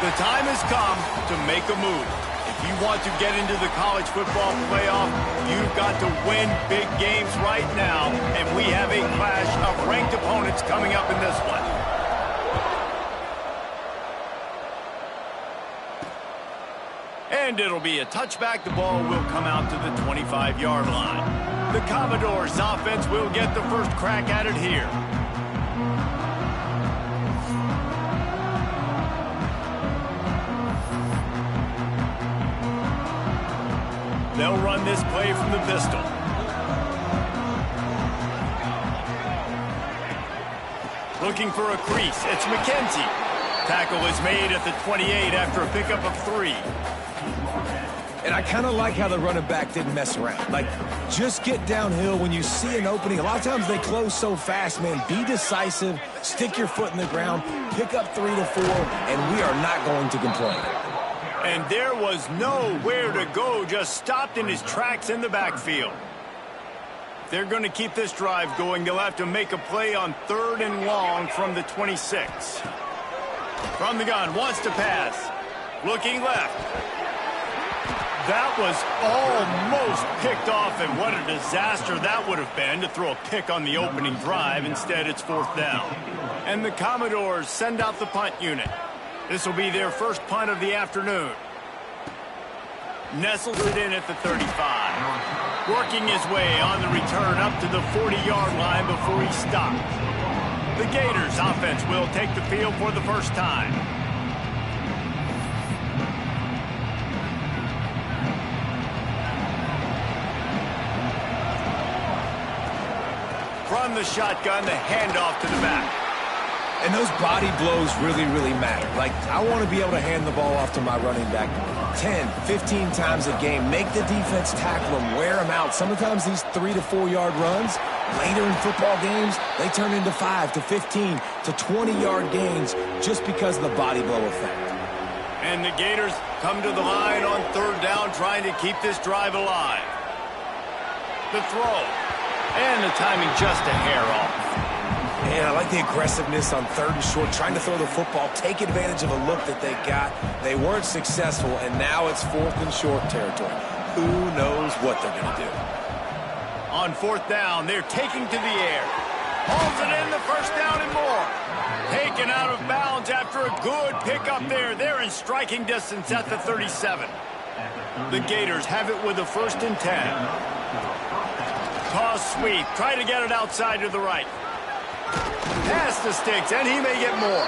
The time has come to make a move. If you want to get into the college football playoff, you've got to win big games right now, and we have a clash of ranked opponents coming up in this one. And it'll be a touchback. The ball will come out to the 25-yard line. The Commodores offense will get the first crack at it here. They'll run this play from the pistol. Looking for a crease. It's McKenzie. Tackle is made at the 28 after a pickup of 3. And I kind of like how the running back didn't mess around. Like, just get downhill when you see an opening. A lot of times they close so fast, man. Be decisive, stick your foot in the ground, pick up 3 to 4, and we are not going to complain. And there was nowhere to go, just stopped in his tracks in the backfield. If they're going to keep this drive going, they'll have to make a play on 3rd and long from the 26. From the gun, wants to pass. Looking left. That was almost picked off, and what a disaster that would have been to throw a pick on the opening drive. Instead, it's 4th down. And the Commodores send out the punt unit. This will be their first punt of the afternoon. Nestles it in at the 35. Working his way on the return up to the 40-yard line before he stopped. The Gators offense will take the field for the first time. From the shotgun, the handoff to the back. And those body blows really, really matter. Like, I want to be able to hand the ball off to my running back 10, 15 times a game. Make the defense tackle them, wear them out. Sometimes these 3 to 4 yard runs, later in football games, they turn into 5 to 15 to 20-yard gains just because of the body blow effect. And the Gators come to the line on 3rd down, trying to keep this drive alive. The throw. And the timing just a hair off. Man, I like the aggressiveness on 3rd and short, trying to throw the football, take advantage of a look that they got. They weren't successful, and now it's 4th and short territory. Who knows what they're going to do? On 4th down, they're taking to the air. Hauls it in, the first down and more. Taken out of bounds after a good pickup there. They're in striking distance at the 37. The Gators have it with a 1st and 10. Toss sweep, try to get it outside to the right. Pass the sticks, and he may get more.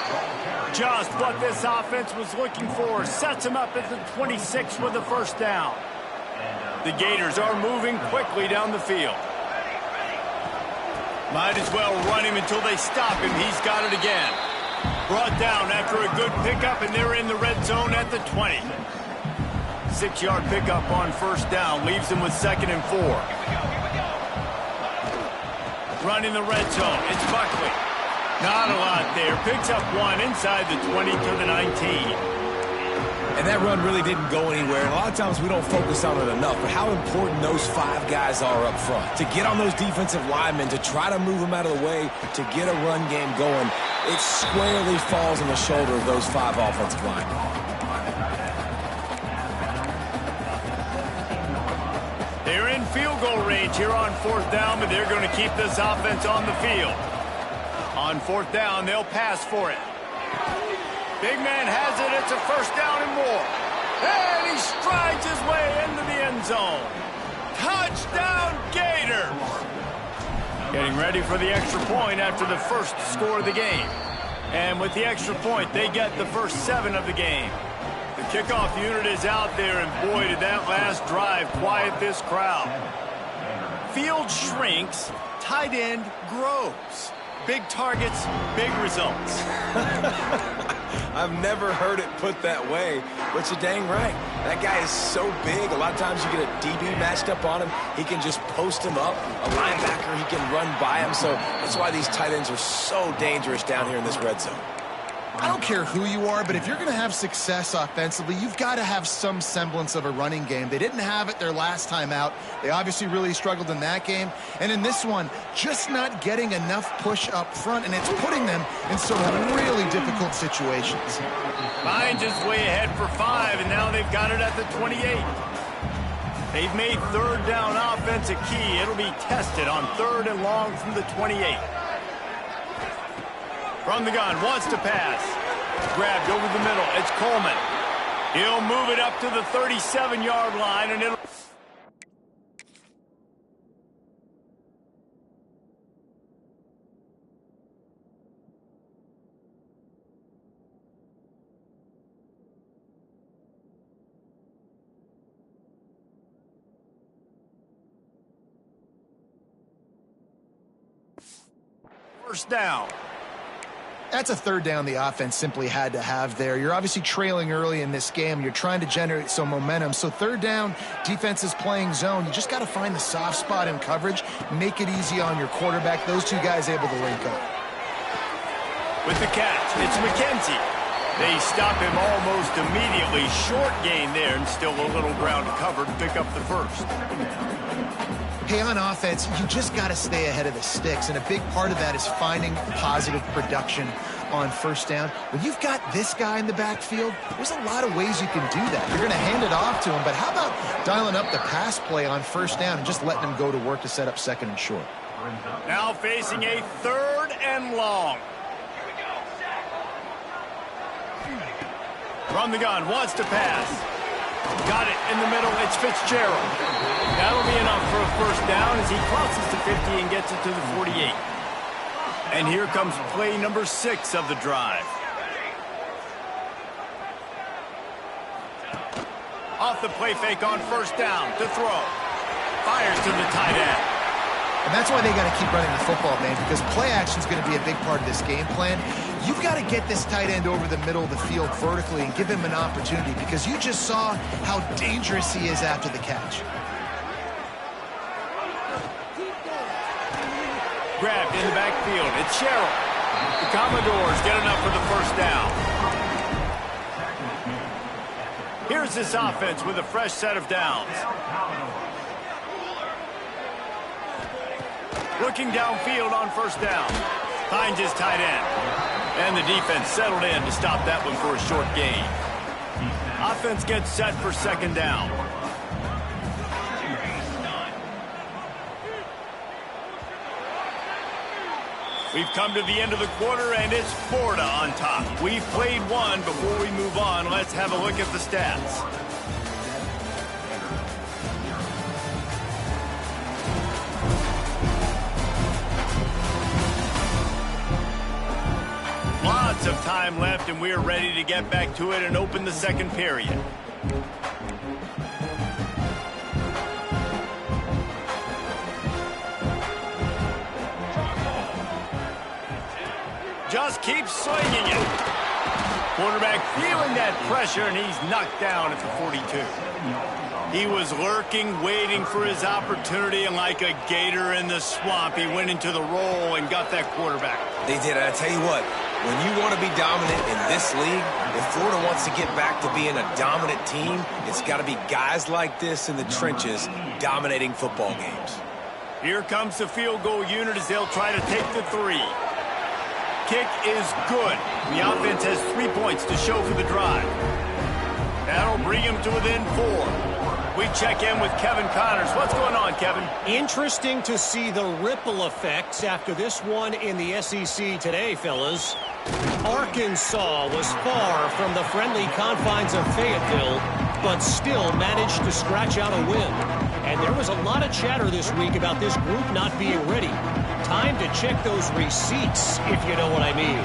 Just what this offense was looking for. Sets him up at the 26 with the 1st down. The Gators are moving quickly down the field. Might as well run him until they stop him. He's got it again. Brought down after a good pickup, and they're in the red zone at the 20. 6-yard pickup on 1st down. Leaves them with 2nd and 4. Running the red zone. It's Buckley. Not a lot there. Picks up 1 inside the 20 to the 19. And that run really didn't go anywhere. And a lot of times we don't focus on it enough, but how important those 5 guys are up front. To get on those defensive linemen, to try to move them out of the way, to get a run game going, it squarely falls on the shoulder of those 5 offensive linemen. They're in field goal range here on 4th down, but they're going to keep this offense on the field. On 4th down, they'll pass for it. Big man has it. It's a 1st down and more. And he strides his way into the end zone. Touchdown, Gators! Getting ready for the extra point after the first score of the game. And with the extra point, they get the first 7 of the game. The kickoff unit is out there, and boy, did that last drive quiet this crowd. Field shrinks, tight end grows. Big targets, big results. I've never heard it put that way, but you're dang right. That guy is so big. A lot of times you get a DB matched up on him. He can just post him up. A linebacker, he can run by him. So that's why these tight ends are so dangerous down here in this red zone. I don't care who you are, but if you're going to have success offensively, you've got to have some semblance of a running game. They didn't have it their last time out. They obviously really struggled in that game. And in this one, just not getting enough push up front, and it's putting them in some really difficult situations. Lions just way ahead for 5, and now they've got it at the 28. They've made third down offense a key. It'll be tested on 3rd and long from the 28. From the gun, wants to pass. Grabbed over the middle. It's Coleman. He'll move it up to the 37-yard line, and it'll... First down. That's a third down the offense simply had to have there. You're obviously trailing early in this game. You're trying to generate some momentum. So third down, defense is playing zone. You just got to find the soft spot in coverage, make it easy on your quarterback. Those two guys able to link up. With the catch, it's McKenzie. They stop him almost immediately. Short gain there, and still a little ground covered to pick up the first. Hey, on offense, you just got to stay ahead of the sticks, and a big part of that is finding positive production on first down. When you've got this guy in the backfield, there's a lot of ways you can do that. You're going to hand it off to him, but how about dialing up the pass play on first down and just letting him go to work to set up 2nd and short? Now facing a 3rd and long. From the gun, wants to pass. Got it in the middle, it's Fitzgerald. That'll be enough for a first down as he crosses the 50 and gets it to the 48. And here comes play number 6 of the drive. Off the play fake on first down to throw. Fires to the tight end. And that's why they got to keep running the football, man, because play action is going to be a big part of this game plan. You've got to get this tight end over the middle of the field vertically and give him an opportunity, because you just saw how dangerous he is after the catch. Grabbed in the backfield. It's Sherrill. The Commodores get enough for the first down. Here's this offense with a fresh set of downs. Looking downfield on first down. Finds his tight end. And the defense settled in to stop that one for a short gain. Offense gets set for 2nd down. We've come to the end of the quarter, and it's Florida on top. We've played one. Before we move on, let's have a look at the stats. Lots of time left, and we're ready to get back to it and open the 2nd period. Just keeps swinging it. Quarterback feeling that pressure, and he's knocked down at the 42. He was lurking, waiting for his opportunity, and like a gator in the swamp, he went into the roll and got that quarterback. They did. I tell you what, when you want to be dominant in this league, if Florida wants to get back to being a dominant team, it's got to be guys like this in the trenches dominating football games. Here comes the field goal unit as they'll try to take the 3. Kick is good. The offense has 3 points to show for the drive. That'll bring him to within 4. We check in with Kevin Connors. What's going on, Kevin? Interesting to see the ripple effects after this one in the SEC today, fellas. Arkansas was far from the friendly confines of Fayetteville, but still managed to scratch out a win. And there was a lot of chatter this week about this group not being ready. Time to check those receipts, if you know what I mean.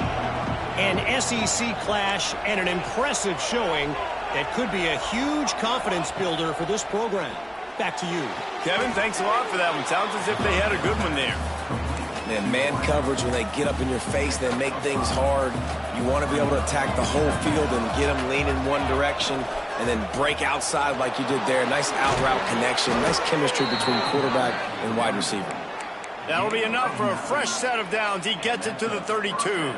An SEC clash and an impressive showing that could be a huge confidence builder for this program. Back to you. Kevin, thanks a lot for that one. Sounds as if they had a good one there. And man coverage, when they get up in your face, they make things hard. You want to be able to attack the whole field and get them leaning one direction and then break outside like you did there. Nice out-route connection. Nice chemistry between quarterback and wide receiver. That'll be enough for a fresh set of downs. He gets it to the 32.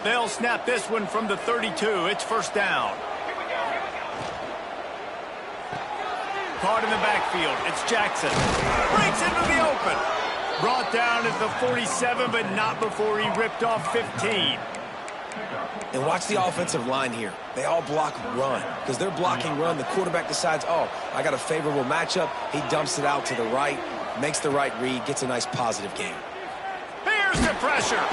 They'll snap this one from the 32. It's first down. Caught in the backfield. It's Jackson. Breaks into the open. Brought down at the 47, but not before he ripped off 15. And watch the offensive line here. They all block run. Because they're blocking run, the quarterback decides, oh, I got a favorable matchup. He dumps it out to the right, makes the right read, gets a nice positive gain. Here's the pressure.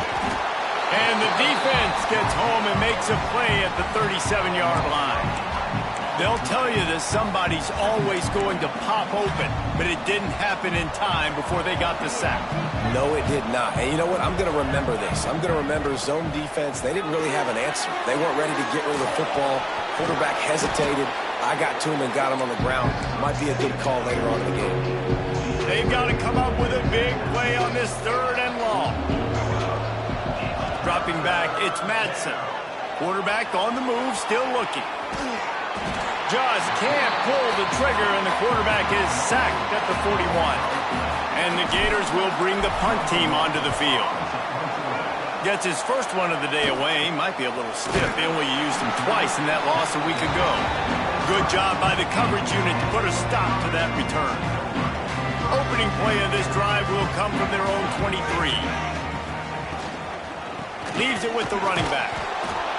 And the defense gets home and makes a play at the 37-yard line. They'll tell you that somebody's always going to pop open, but it didn't happen in time before they got the sack. No, it did not. And you know what? I'm going to remember this. I'm going to remember zone defense. They didn't really have an answer. They weren't ready to get rid of the football. Quarterback hesitated. I got to him and got him on the ground. Might be a good call later on in the game. They've got to come up with a big play on this 3rd and long. Dropping back, it's Madsen. Quarterback on the move, still looking. Just can't pull the trigger, and the quarterback is sacked at the 41. And the Gators will bring the punt team onto the field. Gets his first one of the day away. Might be a little stiff. They only used him twice in that loss a week ago. Good job by the coverage unit to put a stop to that return. Opening play of this drive will come from their own 23. Leaves it with the running back.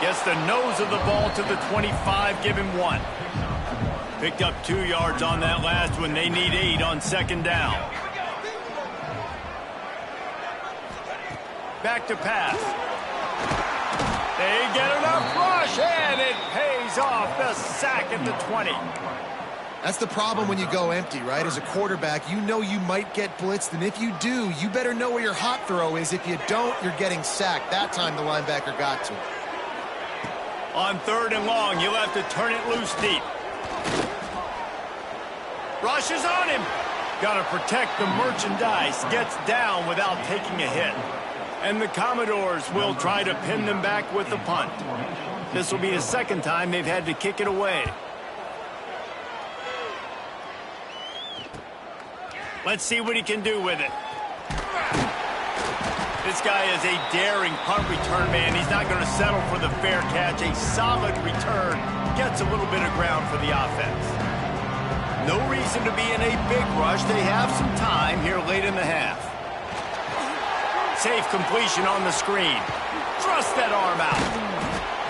Gets the nose of the ball to the 25, give him 1. Picked up 2 yards on that last one. They need 8 on 2nd down. Back to pass. They get enough rush, and it pays off. The sack at the 20. That's the problem when you go empty, right? As a quarterback, you know you might get blitzed, and if you do, you better know where your hot throw is. If you don't, you're getting sacked. That time the linebacker got to it. On 3rd and long, you'll have to turn it loose deep. Rushes on him. Got to protect the merchandise. Gets down without taking a hit. And the Commodores will try to pin them back with the punt. This will be the 2nd time they've had to kick it away. Let's see what he can do with it. This guy is a daring punt return man. He's not going to settle for the fair catch. A solid return. Gets a little bit of ground for the offense. No reason to be in a big rush. They have some time here late in the half. Safe completion on the screen. Thrust that arm out.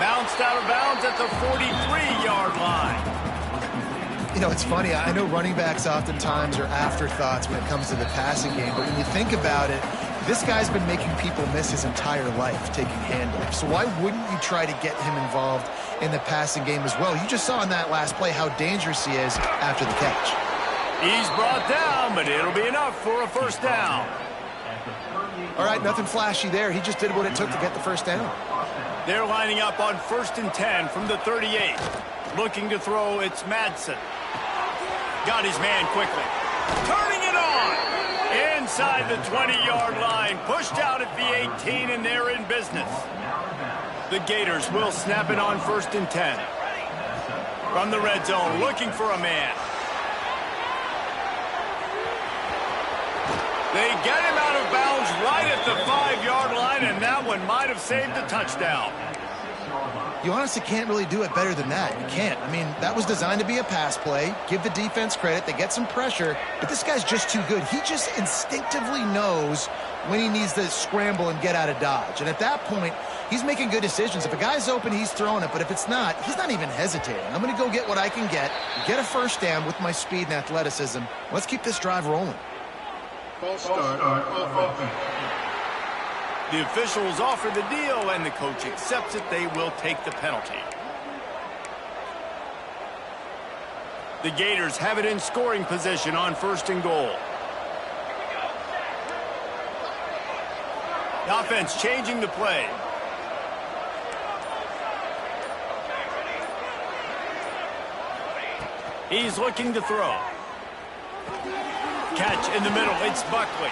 Bounced out of bounds at the 43-yard line. You know, it's funny. I know running backs oftentimes are afterthoughts when it comes to the passing game, but when you think about it, this guy's been making people miss his entire life taking handoffs. So why wouldn't you try to get him involved in the passing game as well? You just saw in that last play how dangerous he is after the catch. He's brought down, but it'll be enough for a 1st down. All right, nothing flashy there. He just did what it took to get the 1st down. They're lining up on 1st and 10 from the 38. Looking to throw, it's Madsen. Got his man quickly. Turning it on. Inside the 20-yard line. Pushed out at the 18, and they're in business. The Gators will snap it on 1st and 10. From the red zone, looking for a man. They get him out of bounds right at the 5-yard line, and that one might have saved a touchdown. You honestly can't really do it better than that. You can't. I mean, that was designed to be a pass play. Give the defense credit. They get some pressure, but this guy's just too good. He just instinctively knows when he needs to scramble and get out of dodge. And at that point, he's making good decisions. If a guy's open, he's throwing it. But if it's not, he's not even hesitating. I'm going to go get what I can get a 1st down with my speed and athleticism. Let's keep this drive rolling. False start on offense. The officials offer the deal, and the coach accepts it. They will take the penalty. The Gators have it in scoring position on 1st and goal. The offense changing the play. He's looking to throw. Catch in the middle. It's Buckley.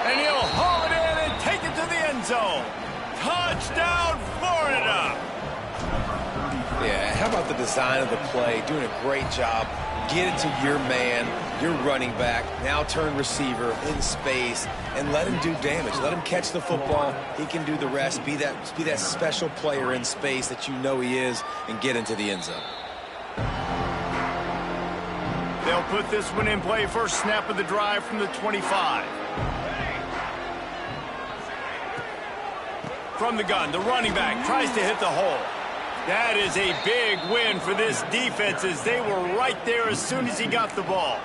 And he'll haul it in and take it to the end zone. Touchdown, Florida! Yeah, how about about the design of the play, doing a great job. Get it to your man, your running back, now turn receiver in space, and let him do damage. Let him catch the football. He can do the rest. Be that special player in space that you know he is, and get into the end zone. They'll put this one in play. First snap of the drive from the 25. From the gun, the running back tries to hit the hole. That is a big win for this defense as they were right there as soon as he got the ball.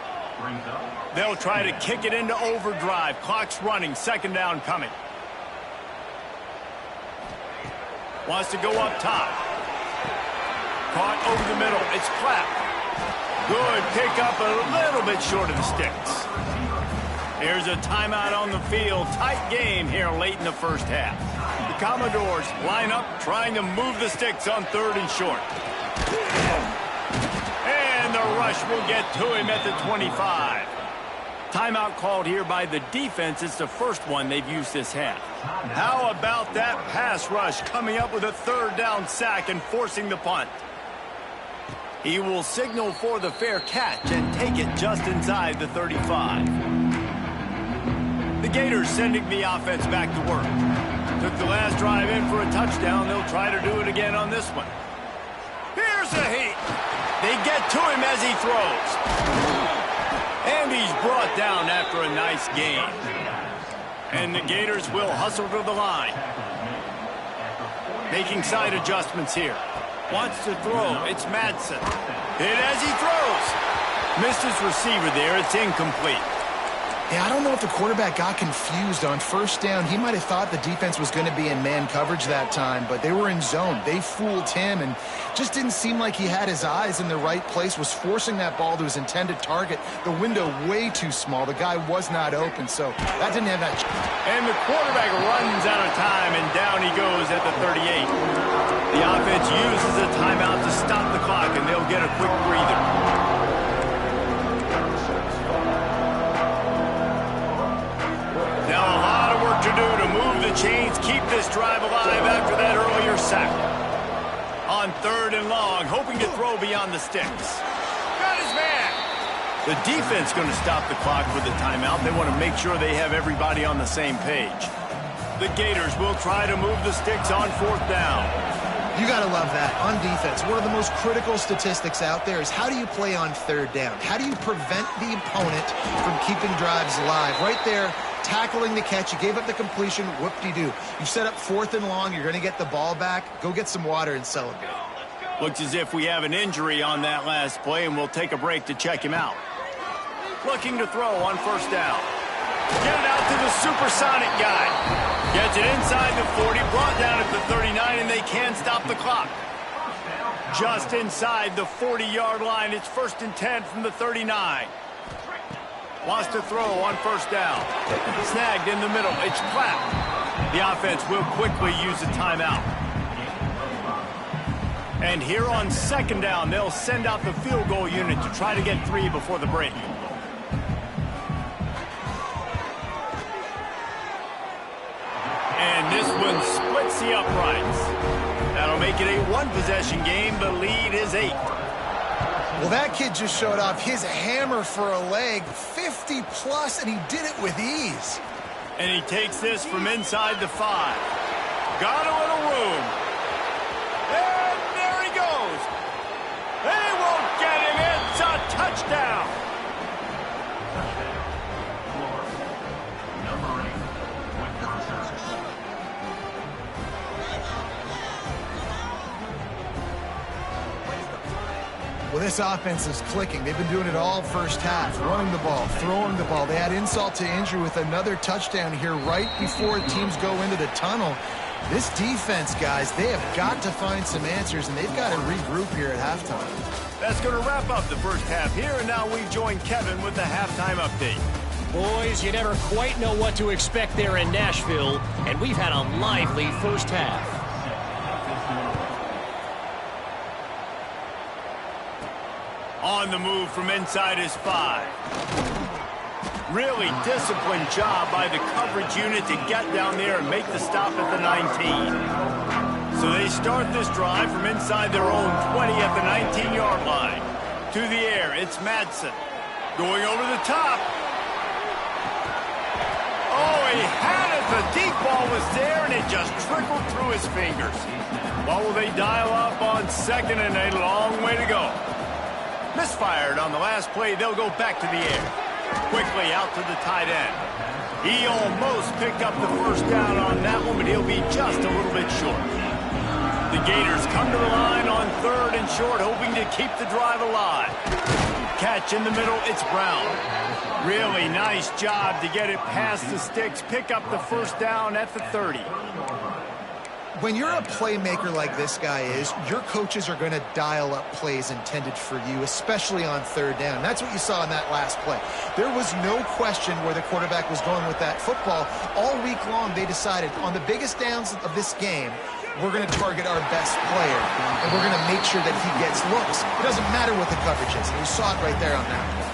They'll try to kick it into overdrive. Clock's running. Second down coming. Wants to go up top. Caught over the middle. It's clapped. Good pick up, a little bit short of the sticks. Here's a timeout on the field. Tight game here late in the first half. The Commodores line up, trying to move the sticks on third and short. And the rush will get to him at the 25. Timeout called here by the defense. It's the first one they've used this half. How about that pass rush coming up with a third down sack and forcing the punt? He will signal for the fair catch and take it just inside the 35. The Gators sending the offense back to work. Took the last drive in for a touchdown. They'll try to do it again on this one. Here's a heat. They get to him as he throws. And he's brought down after a nice gain. And the Gators will hustle to the line. Making side adjustments here. Wants to throw. It's Madsen. Hit as he throws. Missed his receiver there. It's incomplete. Yeah, I don't know if the quarterback got confused on first down. He might have thought the defense was going to be in man coverage that time, but they were in zone. They fooled him and just didn't seem like he had his eyes in the right place, was forcing that ball to his intended target. The window way too small. The guy was not open, so that didn't have that. And the quarterback runs out of time, and down he goes at the 38. The offense uses a timeout to stop the clock, and they'll get a quick breather. Now a lot of work to do to move the chains, keep this drive alive after that earlier sack. On third and long, hoping to throw beyond the sticks. Got his man. The defense going to stop the clock with the timeout. They want to make sure they have everybody on the same page. The Gators will try to move the sticks on fourth down. You got to love that. On defense, one of the most critical statistics out there is how do you play on third down? How do you prevent the opponent from keeping drives alive? Right there, tackling the catch. You gave up the completion. Whoop-de-doo. You set up fourth and long. You're going to get the ball back. Go get some water and celebrate. Looks as if we have an injury on that last play, and we'll take a break to check him out. Looking to throw on first down. Get it out to the supersonic guy. Gets it inside the 40, brought down at the 39, and they can stop the clock. Just inside the 40-yard line. It's first and 10 from the 39. Wants to throw on first down. Snagged in the middle. It's clapped. The offense will quickly use a timeout. And here on second down, they'll send out the field goal unit to try to get 3 before the break. And this one splits the uprights. That'll make it a one-possession game. The lead is 8. Well, that kid just showed off his hammer for a leg, 50-plus, and he did it with ease. And he takes this from inside the 5. Got a little room. And there he goes. They won't get him. It's a touchdown. Well, this offense is clicking. They've been doing it all first half, running the ball, throwing the ball. They had insult to injury with another touchdown here right before teams go into the tunnel. This defense, guys, they have got to find some answers, and they've got to regroup here at halftime. That's going to wrap up the first half here, and now we join Kevin with the halftime update. Boys, you never quite know what to expect there in Nashville, and we've had a lively first half. On the move from inside his 5. Really disciplined job by the coverage unit to get down there and make the stop at the 19. So they start this drive from inside their own 20 at the 19-yard line. To the air, it's Madsen. Going over the top. Oh, he had it. The deep ball was there, and it just trickled through his fingers. What will they dial up on second, and a long way to go? Misfired on the last play. They'll go back to the air. Quickly out to the tight end. He almost picked up the first down on that one, but he'll be just a little bit short. The Gators come to the line on third and short, hoping to keep the drive alive. Catch in the middle, it's Brown. Really nice job to get it past the sticks, pick up the first down at the 30. When you're a playmaker like this guy is, your coaches are going to dial up plays intended for you, especially on third down. That's what you saw in that last play. There was no question where the quarterback was going with that football. All week long, they decided on the biggest downs of this game, we're going to target our best player, and we're going to make sure that he gets looks. It doesn't matter what the coverage is, and you saw it right there on that one.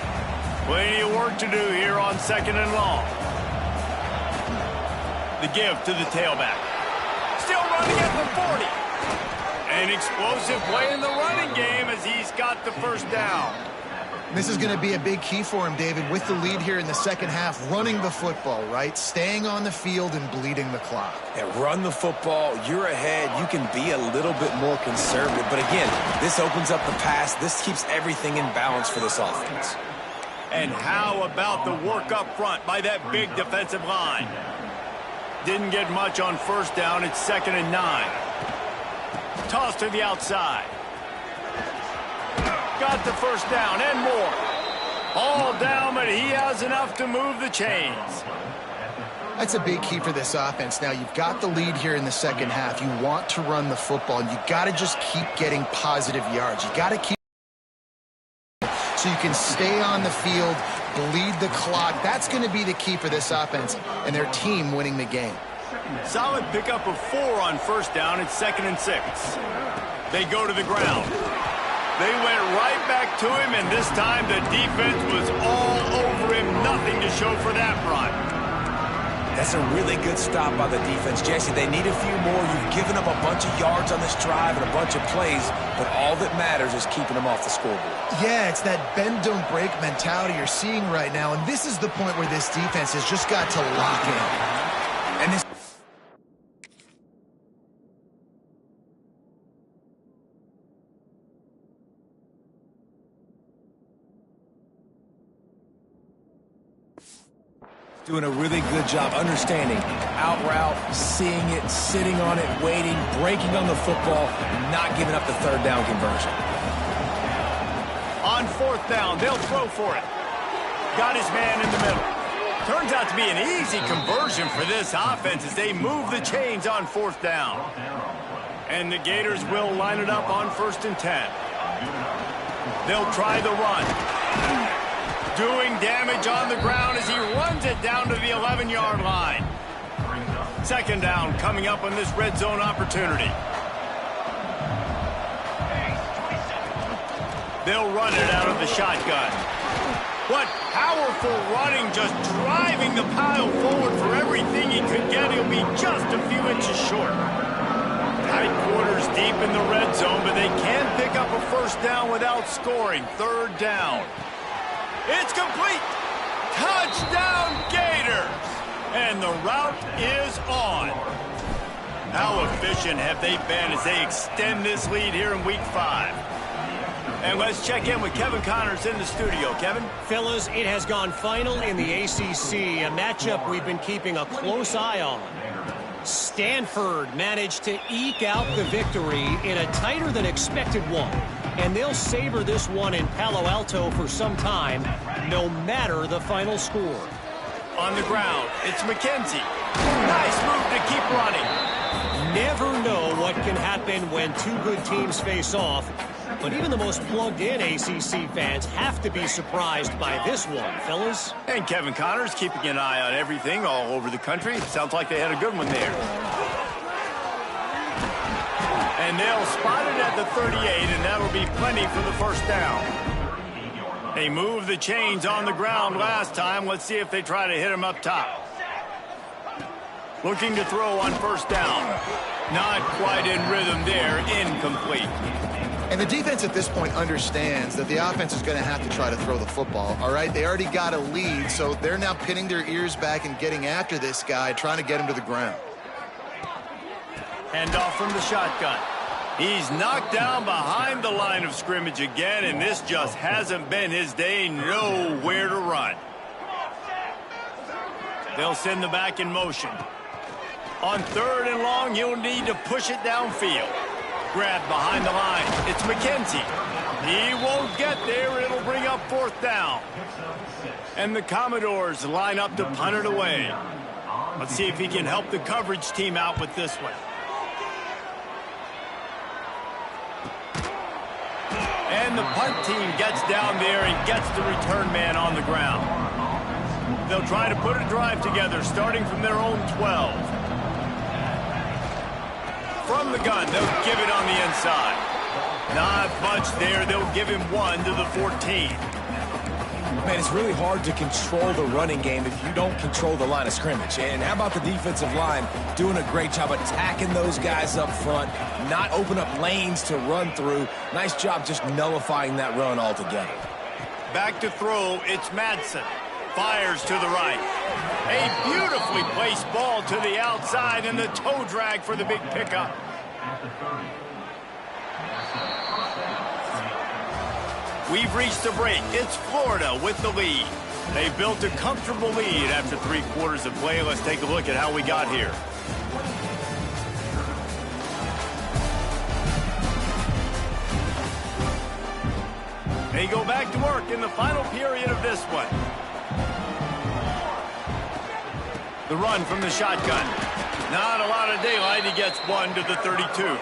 Plenty of work to do here on second and long. The give to the tailback. Still running at the 40. An explosive play in the running game as he's got the first down. This is going to be a big key for him, David, with the lead here in the second half, running the football, right? Staying on the field and bleeding the clock. Yeah, run the football. You're ahead. You can be a little bit more conservative. But again, this opens up the pass. This keeps everything in balance for this offense. And how about the work up front by that big defensive line? Didn't get much on first down. It's 2nd and 9. Toss to the outside. Got the first down and more. All down, but he has enough to move the chains. That's a big key for this offense. Now, you've got the lead here in the second half. You want to run the football, and you got to just keep getting positive yards. You got to keep so you can stay on the field, bleed the clock. That's going to be the key for this offense and their team winning the game. Solid pickup of 4 on first down. It's 2nd and 6. They go to the ground. They went right back to him, and this time the defense was all over him. Nothing to show for that run. That's a really good stop by the defense, Jesse. They need a few more. You've given up a bunch of yards on this drive and a bunch of plays, but all that matters is keeping them off the scoreboard. Yeah, it's that bend, don't break mentality you're seeing right now, and this is the point where this defense has just got to lock in. And this doing a really good job understanding out route, seeing it, sitting on it, waiting, breaking on the football, and not giving up the third down conversion. On 4th down, they'll throw for it. Got his man in the middle. Turns out to be an easy conversion for this offense as they move the chains on 4th down. And the Gators will line it up on 1st and 10. They'll try the run. Doing damage on the ground as he runs it down to the 11-yard line. 2nd down coming up on this red zone opportunity. They'll run it out of the shotgun. What powerful running, just driving the pile forward for everything he could get. He'll be just a few inches short. Tight quarters deep in the red zone, but they can pick up a first down without scoring. 3rd down. It's complete. Touchdown, Gators. And the route is on. How efficient have they been as they extend this lead here in Week 5? And let's check in with Kevin Connors in the studio. Kevin? Fellas, it has gone final in the ACC, a matchup we've been keeping a close eye on. Stanford managed to eke out the victory in a tighter than expected one. And they'll savor this one in Palo Alto for some time, no matter the final score. On the ground, it's McKenzie. Nice move to keep running. Never know what can happen when two good teams face off. But even the most plugged-in ACC fans have to be surprised by this one, fellas. And Kevin Connors keeping an eye on everything all over the country. Sounds like they had a good one there. And they'll spot it at the 38, and that'll be plenty for the first down. They moved the chains on the ground last time. Let's see if they try to hit him up top. Looking to throw on first down. Not quite in rhythm there, incomplete. And the defense at this point understands that the offense is going to have to try to throw the football, all right? They already got a lead, so they're now pinning their ears back and getting after this guy, trying to get him to the ground. Handoff from the shotgun. He's knocked down behind the line of scrimmage again, and this just hasn't been his day. Nowhere to run. They'll send the back in motion. On 3rd and long, he'll need to push it downfield. Grabbed behind the line. It's McKenzie. He won't get there. It'll bring up 4th down. And the Commodores line up to punt it away. Let's see if he can help the coverage team out with this one. And the punt team gets down there and gets the return man on the ground. They'll try to put a drive together, starting from their own 12. From the gun, they'll give it on the inside. Not much there. They'll give him 1 to the 14. Man, it's really hard to control the running game if you don't control the line of scrimmage. And how about the defensive line doing a great job attacking those guys up front, not open up lanes to run through. Nice job just nullifying that run altogether. Back to throw, it's Madsen. Fires to the right. A beautifully placed ball to the outside, and the toe drag for the big pickup. We've reached the break. It's Florida with the lead. They built a comfortable lead after 3 quarters of play. Let's take a look at how we got here. They go back to work in the final period of this one. The run from the shotgun. Not a lot of daylight. He gets 1 to the 32.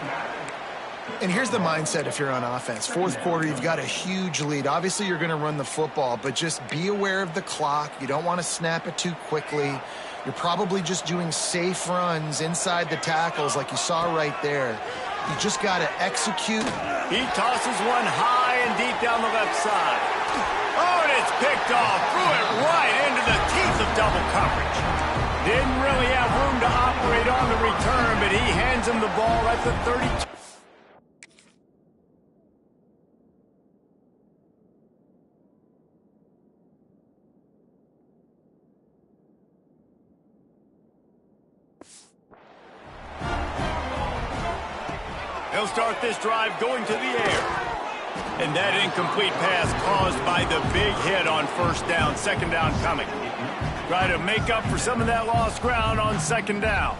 And here's the mindset if you're on offense. 4th quarter, you've got a huge lead. Obviously, you're going to run the football, but just be aware of the clock. You don't want to snap it too quickly. You're probably just doing safe runs inside the tackles like you saw right there. You just got to execute. He tosses one high and deep down the left side. Oh, and it's picked off. Threw it right into the teeth of double coverage. Didn't really have room to operate on the return, but he hands him the ball at the 32. He'll start this drive going to the air. And that incomplete pass caused by the big hit on 1st down, 2nd down coming. Try to make up for some of that lost ground on 2nd down.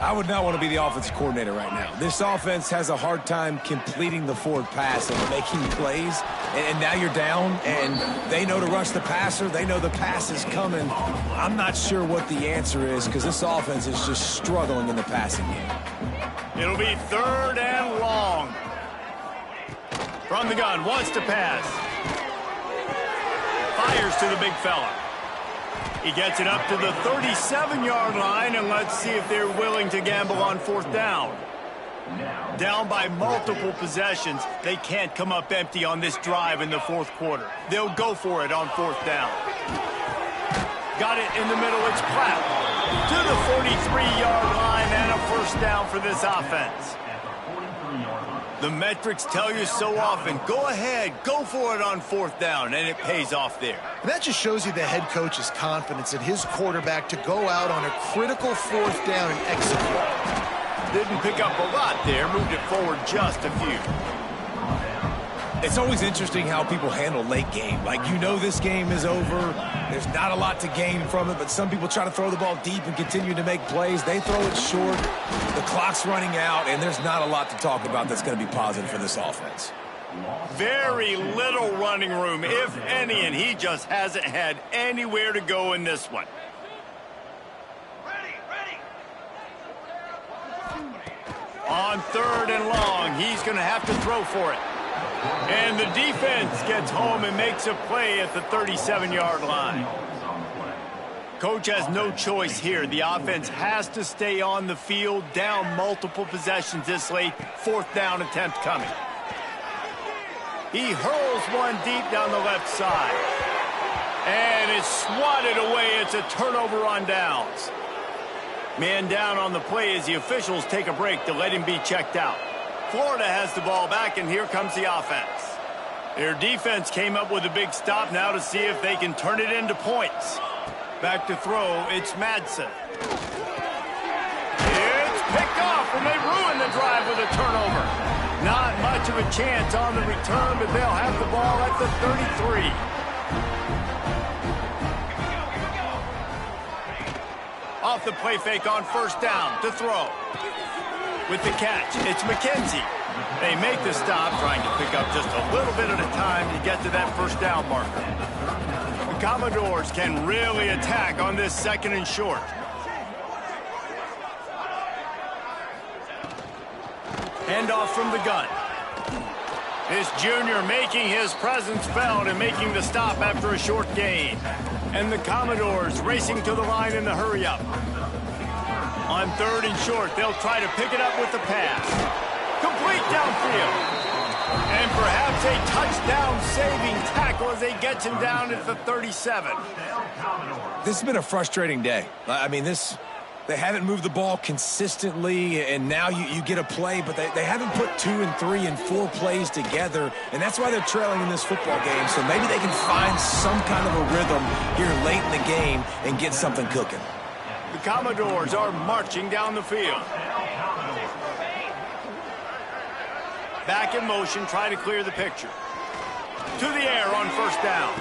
I would not want to be the offensive coordinator right now. This offense has a hard time completing the forward pass and making plays. And now you're down, and they know to rush the passer. They know the pass is coming. I'm not sure what the answer is because this offense is just struggling in the passing game. It'll be 3rd and long. From the gun, wants to pass. Fires to the big fella. He gets it up to the 37-yard line, and let's see if they're willing to gamble on 4th down. Down by multiple possessions, they can't come up empty on this drive in the 4th quarter. They'll go for it on 4th down. Got it in the middle, it's Platt. To the 43-yard line, and a 1st down for this offense. The metrics tell you so often, go ahead, go for it on 4th down, and it pays off there. And that just shows you the head coach's confidence in his quarterback to go out on a critical 4th down and execute. Didn't pick up a lot there, moved it forward just a few. It's always interesting how people handle late game. Like, you know this game is over. There's not a lot to gain from it, but some people try to throw the ball deep and continue to make plays. They throw it short. The clock's running out, and there's not a lot to talk about that's going to be positive for this offense. Very little running room, if any, and he just hasn't had anywhere to go in this one. On 3rd and long, he's going to have to throw for it. And the defense gets home and makes a play at the 37-yard line. Coach has no choice here. The offense has to stay on the field, down multiple possessions this late. 4th down attempt coming. He hurls one deep down the left side. And it's swatted away. It's a turnover on downs. Man down on the play as the officials take a break to let him be checked out. Florida has the ball back, and here comes the offense. Their defense came up with a big stop now to see if they can turn it into points. Back to throw, it's Madsen. It's picked off, and they ruin the drive with a turnover. Not much of a chance on the return, but they'll have the ball at the 33. Off the play fake on first down to throw. With the catch, it's McKenzie. They make the stop, trying to pick up just a little bit at a time to get to that first down marker. The Commodores can really attack on this second and short. Handoff from the gun. This junior making his presence felt and making the stop after a short gain. And the Commodores racing to the line in the hurry-up. On third and short, they'll try to pick it up with the pass. Complete downfield. And perhaps a touchdown-saving tackle as they get him down at the 37. This has been a frustrating day. I mean, they haven't moved the ball consistently, and now you get a play, but they haven't put 2 and 3 and 4 plays together, and that's why they're trailing in this football game. So maybe they can find some kind of a rhythm here late in the game and get something cooking. The Commodores are marching down the field. Back in motion, try to clear the picture. To the air on first down.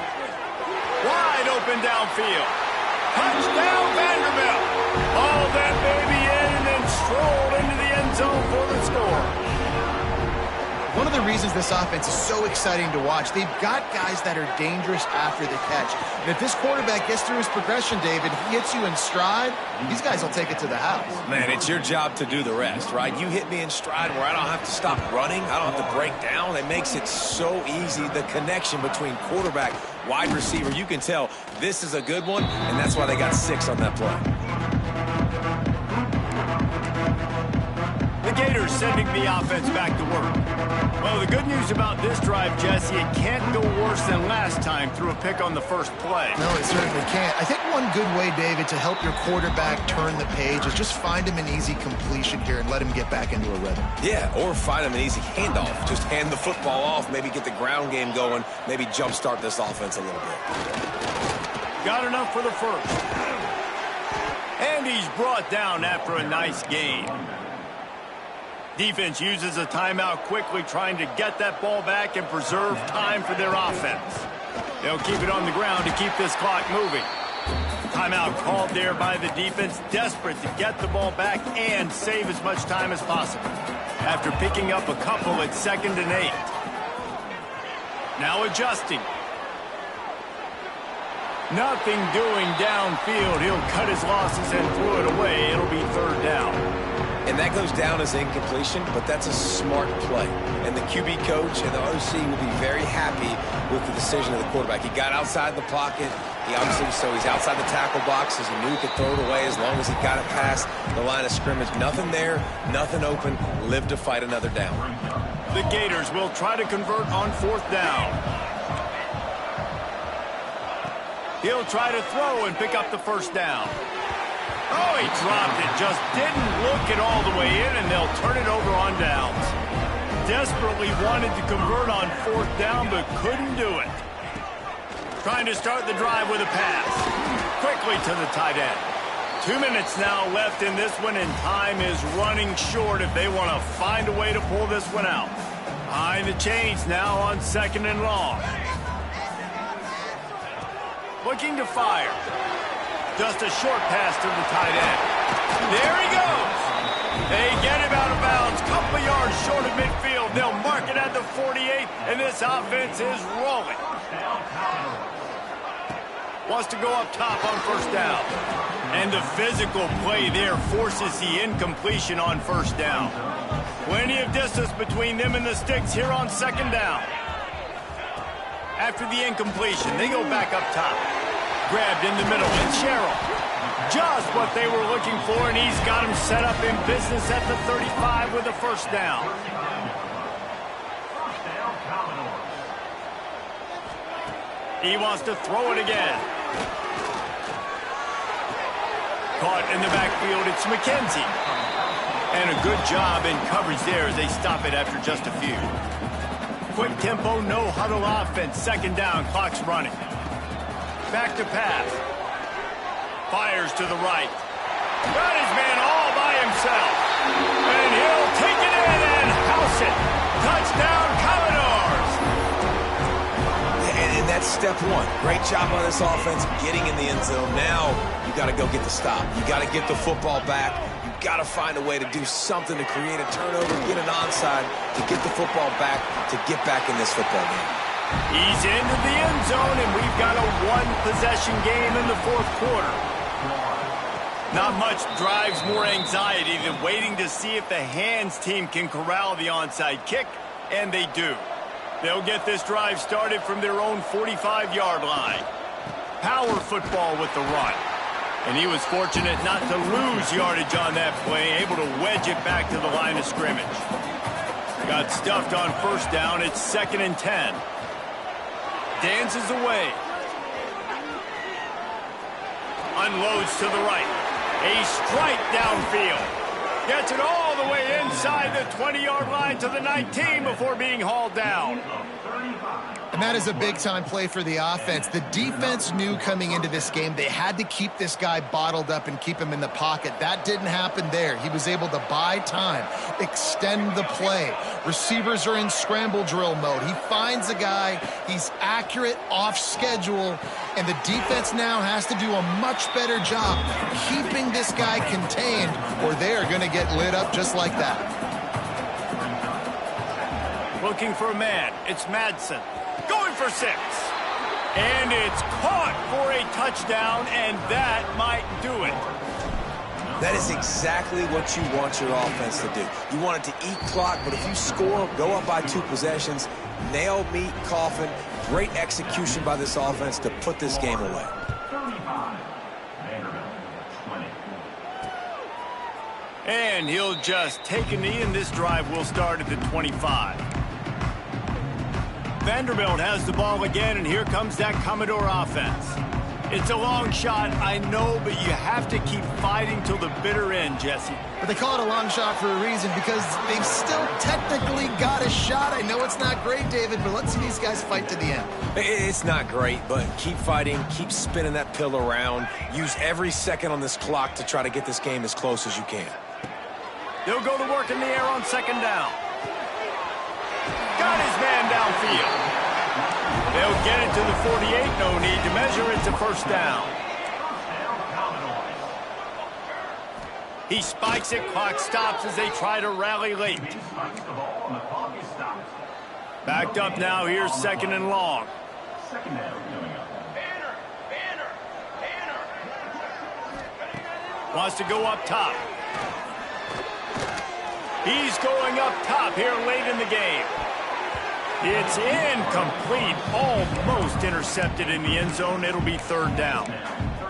Wide open downfield. Touchdown, Vanderbilt. All that baby in and then strolled into the end zone for the score. One of the reasons this offense is so exciting to watch, they've got guys that are dangerous after the catch. And if this quarterback gets through his progression, David, he hits you in stride, these guys will take it to the house. Man, it's your job to do the rest, right? You hit me in stride where I don't have to stop running. I don't have to break down. It makes it so easy. The connection between quarterback, wide receiver, you can tell this is a good one, and that's why they got 6 on that play. The Gators sending the offense back to work. Well, the good news about this drive, Jesse, it can't go worse than last time through a pick on the first play. No, it certainly can't. I think one good way, David, to help your quarterback turn the page is just find him an easy completion here and let him get back into a rhythm. Yeah, or find him an easy handoff. Just hand the football off, maybe get the ground game going, maybe jumpstart this offense a little bit. Got enough for the first. And he's brought down after a nice gain. Defense uses a timeout quickly, trying to get that ball back and preserve time for their offense. They'll keep it on the ground to keep this clock moving. Timeout called there by the defense, desperate to get the ball back and save as much time as possible. After picking up a couple at 2nd and 8. Now adjusting. Nothing doing downfield. He'll cut his losses and throw it away. It'll be 3rd down. And that goes down as incompletion, but that's a smart play. And the QB coach and the OC will be very happy with the decision of the quarterback. He got outside the pocket. He's outside the tackle boxes. He knew he could throw it away as long as he got it past the line of scrimmage. Nothing there, nothing open. Live to fight another down. The Gators will try to convert on 4th down. He'll try to throw and pick up the first down. Oh, he dropped it. Just didn't look it all the way in, and they'll turn it over on downs. Desperately wanted to convert on 4th down, but couldn't do it. Trying to start the drive with a pass. Quickly to the tight end. 2 minutes now left in this one, and time is running short if they want to find a way to pull this one out. Behind the chains now on 2nd and long. Looking to fire. Just a short pass to the tight end. There he goes. They get him out of bounds. Couple of yards short of midfield. They'll mark it at the 48, and this offense is rolling. Wants to go up top on 1st down. And the physical play there forces the incompletion on 1st down. Plenty of distance between them and the sticks here on 2nd down. After the incompletion, they go back up top. Grabbed in the middle, and Sherrill. Just what they were looking for, and he's got him set up in business at the 35 with a 1st down. He wants to throw it again. caught in the backfield. It's McKenzie. And a good job in coverage there as they stop it after just a few. Quick tempo, no huddle offense. Second down, clock's running. Back to pass. Fires to the right. Got his man all by himself. And he'll take it in and house it. Touchdown, Commodores. And that's step one. Great job by this offense getting in the end zone. Now you got to go get the stop. You got to get the football back. You got to find a way to do something to create a turnover, get an onside, to get the football back, to get back in this football game. He's into the end zone, and we've got a one-possession game in the fourth quarter. Not much drives more anxiety than waiting to see if the hands team can corral the onside kick, and they do. They'll get this drive started from their own 45-yard line. Power football with the run. And he was fortunate not to lose yardage on that play, able to wedge it back to the line of scrimmage. Got stuffed on first down. It's 2nd and 10. Dances away. Unloads to the right. A strike downfield. Gets it all the way inside the 20-yard line to the 19 before being hauled down. And that is a big-time play for the offense. The defense knew coming into this game they had to keep this guy bottled up and keep him in the pocket. That didn't happen there. He was able to buy time, extend the play. Receivers are in scramble drill mode. He finds a guy. He's accurate, off schedule, and the defense now has to do a much better job keeping this guy contained, or they're going to get lit up just like that. Looking for a man. It's Madsen. Going for 6. And it's caught for a touchdown, and that might do it. That is exactly what you want your offense to do. You want it to eat clock, but if you score, go up by 2 possessions, nail, meet, coffin. Great execution by this offense to put this game away. And he'll just take a knee, and this drive will start at the 25. Vanderbilt has the ball again, and here comes that Commodore offense. It's a long shot, I know, but you have to keep fighting till the bitter end, Jesse. But they call it a long shot for a reason, because they've still technically got a shot. I know it's not great, David, but let's see these guys fight to the end. It's not great, but keep fighting, keep spinning that pill around. Use every second on this clock to try to get this game as close as you can. They'll go to work in the air on 2nd down. Got his man downfield. They'll get it to the 48. No need to measure. It's a first down. He spikes it. Clock stops as they try to rally late. Backed up now. Here's 2nd and long. Wants to go up top. He's going up top here late in the game. It's incomplete, almost intercepted in the end zone. It'll be 3rd down.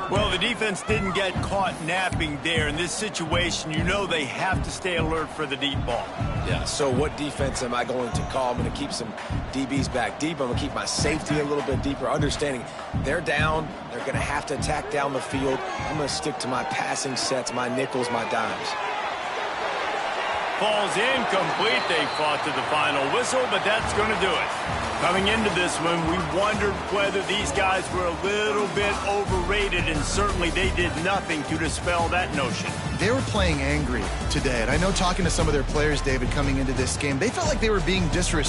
Well, the defense didn't get caught napping there. In this situation, you know they have to stay alert for the deep ball. Yeah, so what defense am I going to call? I'm going to keep some DBs back deep. I'm going to keep my safety a little bit deeper, understanding they're down. They're going to have to attack down the field. I'm going to stick to my passing sets, my nickels, my dimes. Falls incomplete. They fought to the final whistle, but that's going to do it. Coming into this one, we wondered whether these guys were a little bit overrated, and certainly they did nothing to dispel that notion. They were playing angry today, and I know talking to some of their players, David, coming into this game, they felt like they were being disrespected.